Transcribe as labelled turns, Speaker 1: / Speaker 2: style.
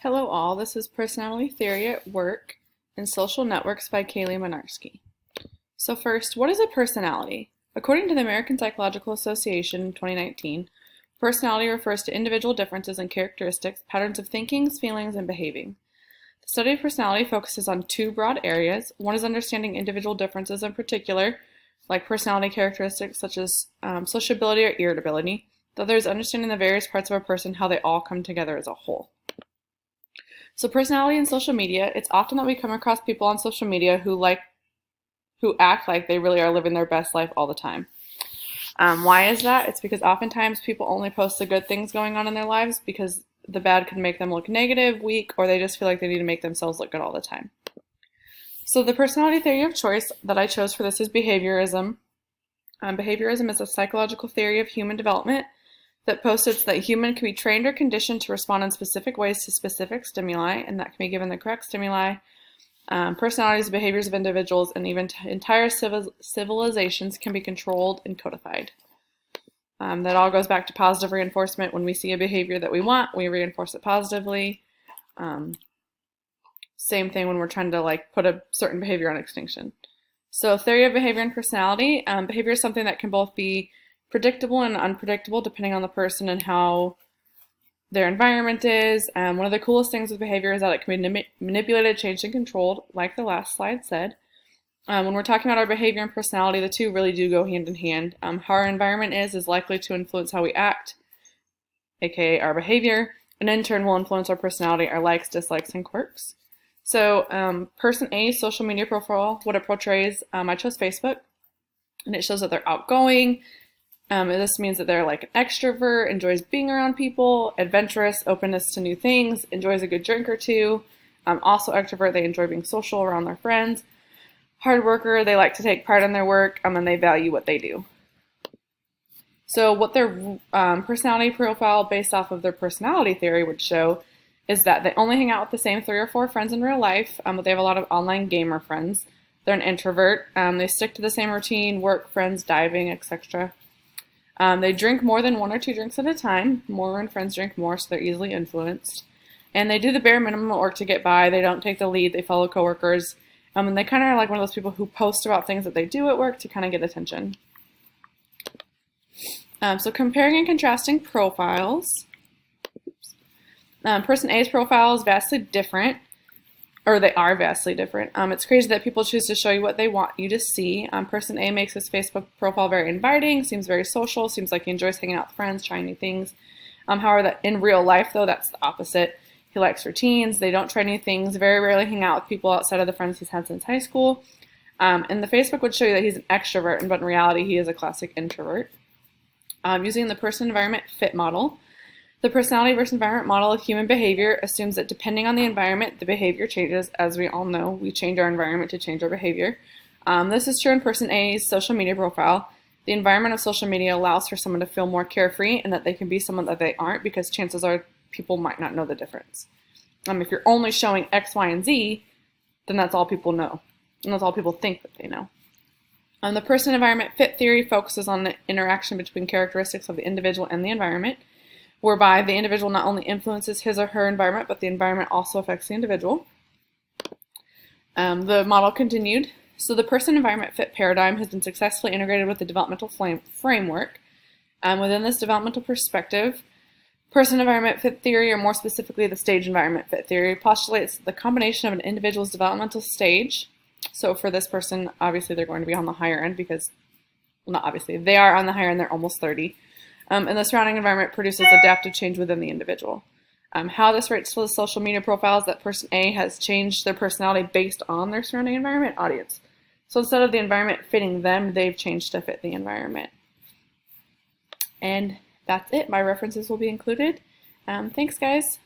Speaker 1: Hello all, this is Personality Theory at Work and Social Networks by Kaylee Minarski. So first, what is a personality? According to the American Psychological Association in 2019, personality refers to individual differences in characteristics, patterns of thinking, feelings, and behaving. The study of personality focuses on two broad areas. One is understanding individual differences in particular, like personality characteristics such as sociability or irritability. The other is understanding the various parts of a person, how they all come together as a whole. So personality in social media, it's often that we come across people on social media who act like they really are living their best life all the time. Why is that? It's because oftentimes people only post the good things going on in their lives because the bad can make them look negative, weak, or they just feel like they need to make themselves look good all the time. So the personality theory of choice that I chose for this is behaviorism. Behaviorism is a psychological theory of human development that postulates that human can be trained or conditioned to respond in specific ways to specific stimuli, and that can be given the correct stimuli. Personalities, behaviors of individuals, and even entire civilizations can be controlled and codified. That all goes back to positive reinforcement. When we see a behavior that we want, we reinforce it positively. Same thing when we're trying to put a certain behavior on extinction. So theory of behavior and personality. Behavior is something that can both be predictable and unpredictable depending on the person and how their environment is. One of the coolest things with behavior is that it can be manipulated, changed, and controlled, like the last slide said. When we're talking about our behavior and personality, the two really do go hand in hand. How our environment is likely to influence how we act, aka our behavior, and in turn will influence our personality, our likes, dislikes, and quirks. So person A's social media profile, what it portrays, I chose Facebook, and it shows that they're outgoing. This means that they're like an extrovert, enjoys being around people, adventurous, openness to new things, enjoys a good drink or two. Also extrovert, they enjoy being social around their friends. Hard worker, they like to take pride in their work, and they value what they do. So what their personality profile based off of their personality theory would show is that they only hang out with the same 3 or 4 friends in real life, but they have a lot of online gamer friends. They're an introvert. They stick to the same routine, work, friends, diving, etc. They drink more than 1 or 2 drinks at a time, more when friends drink more, so they're easily influenced. And they do the bare minimum work to get by. They don't take the lead. They follow coworkers. And they kind of are like one of those people who post about things that they do at work to kind of get attention. So comparing and contrasting profiles. Person A's profile is vastly different, or they are vastly different. It's crazy that people choose to show you what they want you to see. Person A makes his Facebook profile very inviting, seems very social, seems like he enjoys hanging out with friends, trying new things. However, in real life, though, that's the opposite. He likes routines, they don't try new things, very rarely hang out with people outside of the friends he's had since high school. And the Facebook would show you that he's an extrovert, but in reality, he is a classic introvert. Using the person environment fit model. The personality versus environment model of human behavior assumes that depending on the environment, the behavior changes. As we all know, we change our environment to change our behavior. This is true in person A's social media profile. The environment of social media allows for someone to feel more carefree and that they can be someone that they aren't, because chances are people might not know the difference. If you're only showing X, Y, and Z, then that's all people know. And that's all people think that they know. The person environment fit theory focuses on the interaction between characteristics of the individual and the environment, whereby the individual not only influences his or her environment, but the environment also affects the individual. The model continued. So the person environment fit paradigm has been successfully integrated with the developmental framework. Within this developmental perspective, person environment fit theory, or more specifically the stage environment fit theory, postulates the combination of an individual's developmental stage. So for this person, obviously they're going to be on the higher end because, well, not obviously, they are on the higher end, they're almost 30. And the surrounding environment produces adaptive change within the individual. How this relates to the social media profiles, that person A has changed their personality based on their surrounding environment audience. So instead of the environment fitting them, they've changed to fit the environment. And that's it. My references will be included. Thanks, guys.